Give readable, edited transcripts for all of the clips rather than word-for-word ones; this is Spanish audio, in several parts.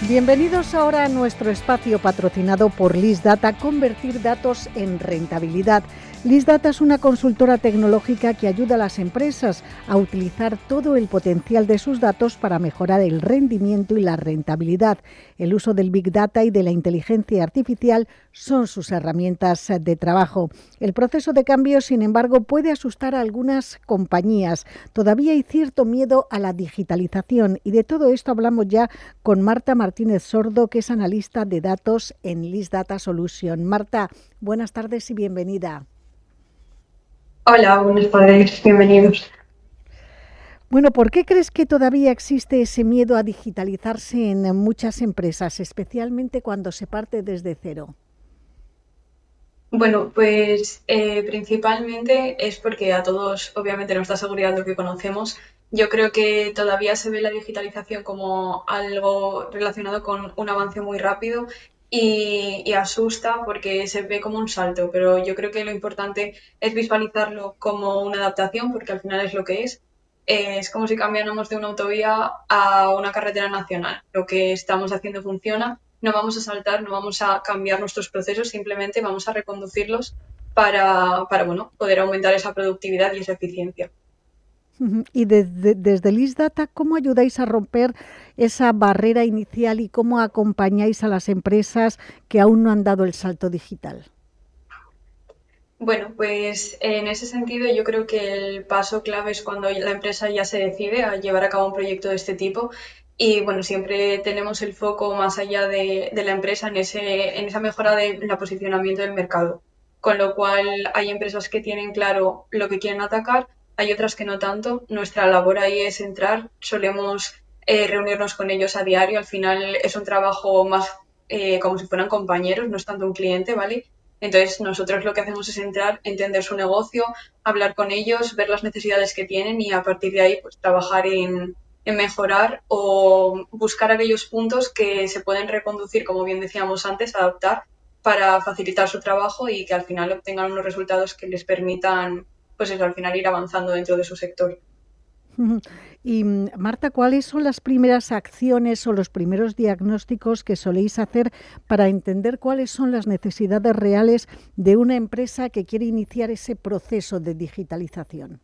Bienvenidos ahora a nuestro espacio patrocinado por LISData, convertir datos en rentabilidad. LISData es una consultora tecnológica que ayuda a las empresas a utilizar todo el potencial de sus datos para mejorar el rendimiento y la rentabilidad. El uso del Big Data y de la inteligencia artificial son sus herramientas de trabajo. El proceso de cambio, sin embargo, puede asustar a algunas compañías. Todavía hay cierto miedo a la digitalización y de todo esto hablamos ya con Marta Martínez Sordo, que es analista de datos en LISData Solution. Marta, buenas tardes y bienvenida. Hola, buenas tardes, bienvenidos. Bueno, ¿por qué crees que todavía existe ese miedo a digitalizarse en muchas empresas, especialmente cuando se parte desde cero? Bueno, pues principalmente es porque a todos obviamente nos da seguridad lo que conocemos. Yo creo que todavía se ve la digitalización como algo relacionado con un avance muy rápido y asusta porque se ve como un salto, pero yo creo que lo importante es visualizarlo como una adaptación porque al final es lo que es. Es como si cambiáramos de una autovía a una carretera nacional. Lo que estamos haciendo funciona, no vamos a saltar, no vamos a cambiar nuestros procesos, simplemente vamos a reconducirlos para bueno, poder aumentar esa productividad y esa eficiencia. Y desde LISData, ¿cómo ayudáis a romper esa barrera inicial y cómo acompañáis a las empresas que aún no han dado el salto digital? Bueno, pues en ese sentido yo creo que el paso clave es cuando la empresa ya se decide a llevar a cabo un proyecto de este tipo y bueno, siempre tenemos el foco más allá de la empresa en esa mejora del posicionamiento del mercado. Con lo cual hay empresas que tienen claro lo que quieren atacar, hay otras que no tanto. Nuestra labor ahí es entrar, solemos reunirnos con ellos a diario, al final es un trabajo más como si fueran compañeros, no es tanto un cliente, ¿vale? Entonces, nosotros lo que hacemos es entrar, entender su negocio, hablar con ellos, ver las necesidades que tienen y a partir de ahí, pues trabajar en mejorar o buscar aquellos puntos que se pueden reconducir, como bien decíamos antes, adaptar para facilitar su trabajo y que al final obtengan unos resultados que les permitan, pues eso, al final ir avanzando dentro de su sector. Y Marta, ¿cuáles son las primeras acciones o los primeros diagnósticos que soléis hacer para entender cuáles son las necesidades reales de una empresa que quiere iniciar ese proceso de digitalización?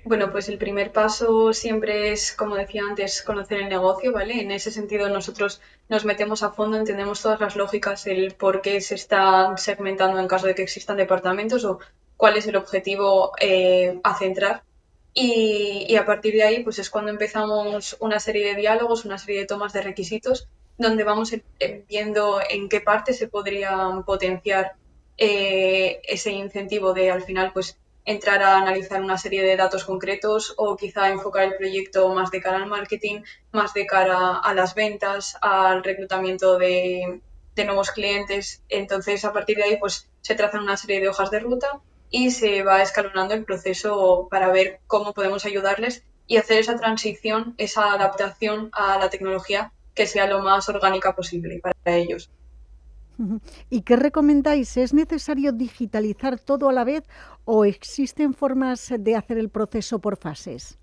Bueno, pues el primer paso siempre es, como decía antes, conocer el negocio, ¿vale? En ese sentido nosotros nos metemos a fondo, entendemos todas las lógicas, el por qué se está segmentando en caso de que existan departamentos o cuál es el objetivo a centrar. Y a partir de ahí, pues es cuando empezamos una serie de diálogos, una serie de tomas de requisitos, donde vamos viendo en qué parte se podría potenciar ese incentivo de al final, pues entrar a analizar una serie de datos concretos o quizá enfocar el proyecto más de cara al marketing, más de cara a las ventas, al reclutamiento de nuevos clientes. Entonces, a partir de ahí, pues se trazan una serie de hojas de ruta y se va escalonando el proceso para ver cómo podemos ayudarles y hacer esa transición, esa adaptación a la tecnología que sea lo más orgánica posible para ellos. ¿Y qué recomendáis? ¿Es necesario digitalizar todo a la vez o existen formas de hacer el proceso por fases?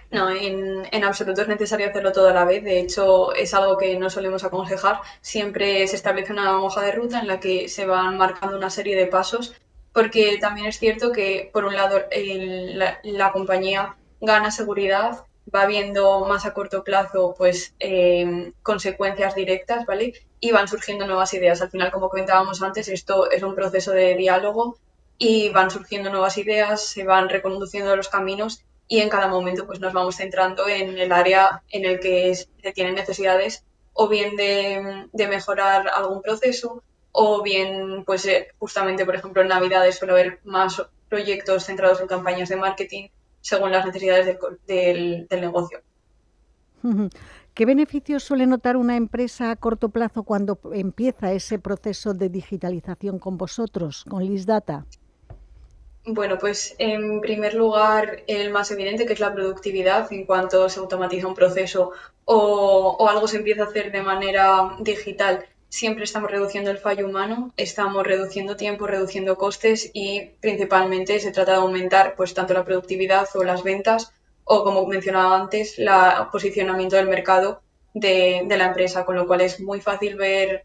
No, en absoluto es necesario hacerlo todo a la vez. De hecho, es algo que no solemos aconsejar. Siempre se establece una hoja de ruta en la que se van marcando una serie de pasos, porque también es cierto que, por un lado, la compañía gana seguridad, va viendo más a corto plazo, pues, consecuencias directas, ¿vale? Y van surgiendo nuevas ideas. Al final, como comentábamos antes, esto es un proceso de diálogo y van surgiendo nuevas ideas, se van reconduciendo los caminos y en cada momento pues nos vamos centrando en el área en el que se tienen necesidades o bien de mejorar algún proceso o bien pues justamente por ejemplo en Navidades suele haber más proyectos centrados en campañas de marketing según las necesidades del negocio. ¿Qué beneficios suele notar una empresa a corto plazo cuando empieza ese proceso de digitalización con vosotros, con LISData? Bueno, pues en primer lugar, el más evidente, que es la productividad, en cuanto se automatiza un proceso o algo se empieza a hacer de manera digital, siempre estamos reduciendo el fallo humano, estamos reduciendo tiempo, reduciendo costes y principalmente se trata de aumentar pues tanto la productividad o las ventas o como mencionaba antes, el posicionamiento del mercado de la empresa, con lo cual es muy fácil ver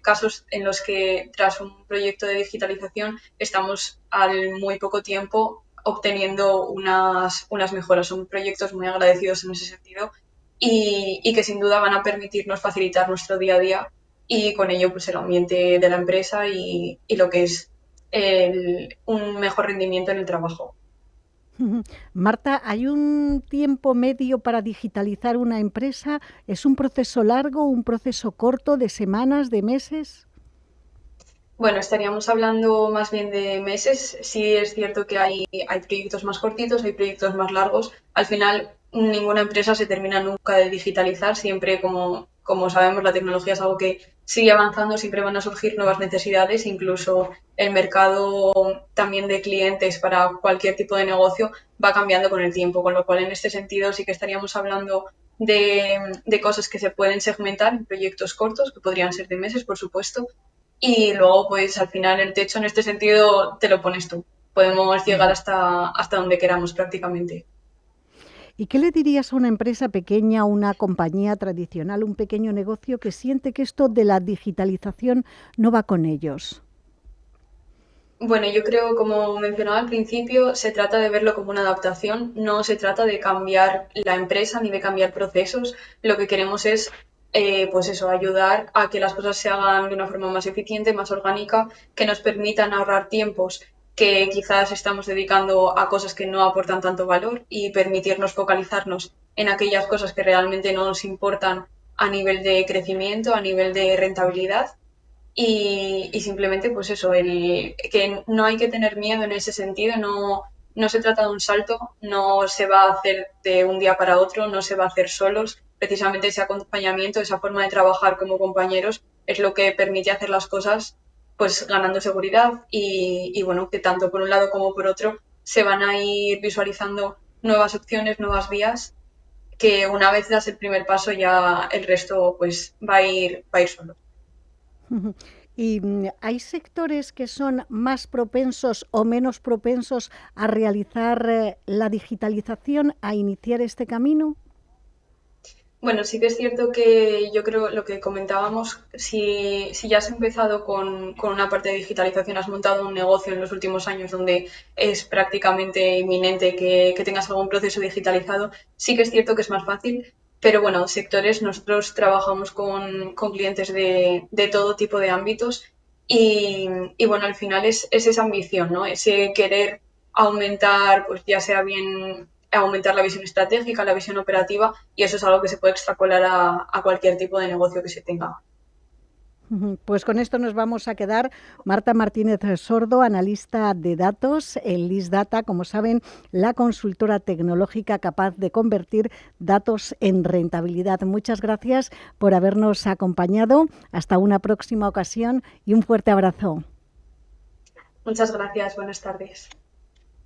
casos en los que tras un proyecto de digitalización estamos al muy poco tiempo obteniendo unas mejoras. Son proyectos muy agradecidos en ese sentido y que sin duda van a permitirnos facilitar nuestro día a día y con ello pues el ambiente de la empresa y lo que es un mejor rendimiento en el trabajo. Marta, ¿hay un tiempo medio para digitalizar una empresa? ¿Es un proceso largo, un proceso corto, de semanas, de meses? Bueno, estaríamos hablando más bien de meses. Sí es cierto que hay proyectos más cortitos, hay proyectos más largos. Al final, ninguna empresa se termina nunca de digitalizar. Siempre, como sabemos, la tecnología es algo que sigue avanzando, siempre van a surgir nuevas necesidades. Incluso el mercado también de clientes para cualquier tipo de negocio va cambiando con el tiempo. Con lo cual, en este sentido, sí que estaríamos hablando de cosas que se pueden segmentar en proyectos cortos, que podrían ser de meses, por supuesto, y luego, pues al final el techo en este sentido te lo pones tú. Podemos llegar hasta donde queramos prácticamente. ¿Y qué le dirías a una empresa pequeña, una compañía tradicional, un pequeño negocio que siente que esto de la digitalización no va con ellos? Bueno, yo creo, como mencionaba al principio, se trata de verlo como una adaptación, no se trata de cambiar la empresa ni de cambiar procesos. Lo que queremos es, pues eso, ayudar a que las cosas se hagan de una forma más eficiente, más orgánica, que nos permitan ahorrar tiempos que quizás estamos dedicando a cosas que no aportan tanto valor y permitirnos focalizarnos en aquellas cosas que realmente nos importan a nivel de crecimiento, a nivel de rentabilidad y simplemente, pues eso, que no hay que tener miedo en ese sentido, no se trata de un salto, no se va a hacer de un día para otro, no se va a hacer solos. Precisamente ese acompañamiento, esa forma de trabajar como compañeros es lo que permite hacer las cosas pues ganando seguridad y bueno, que tanto por un lado como por otro se van a ir visualizando nuevas opciones, nuevas vías, que una vez das el primer paso ya el resto pues va a ir solo. ¿Y hay sectores que son más propensos o menos propensos a realizar la digitalización, a iniciar este camino? Bueno, sí que es cierto que yo creo lo que comentábamos, si ya has empezado con una parte de digitalización, has montado un negocio en los últimos años donde es prácticamente inminente que tengas algún proceso digitalizado, sí que es cierto que es más fácil, pero bueno, sectores, nosotros trabajamos con clientes de todo tipo de ámbitos y bueno, al final es esa ambición, ¿no? Ese querer aumentar, pues ya sea bien aumentar la visión estratégica, la visión operativa, y eso es algo que se puede extrapolar a cualquier tipo de negocio que se tenga. Pues con esto nos vamos a quedar. Marta Martínez Sordo, analista de datos en LISDATA, como saben, la consultora tecnológica capaz de convertir datos en rentabilidad. Muchas gracias por habernos acompañado. Hasta una próxima ocasión y un fuerte abrazo. Muchas gracias, buenas tardes.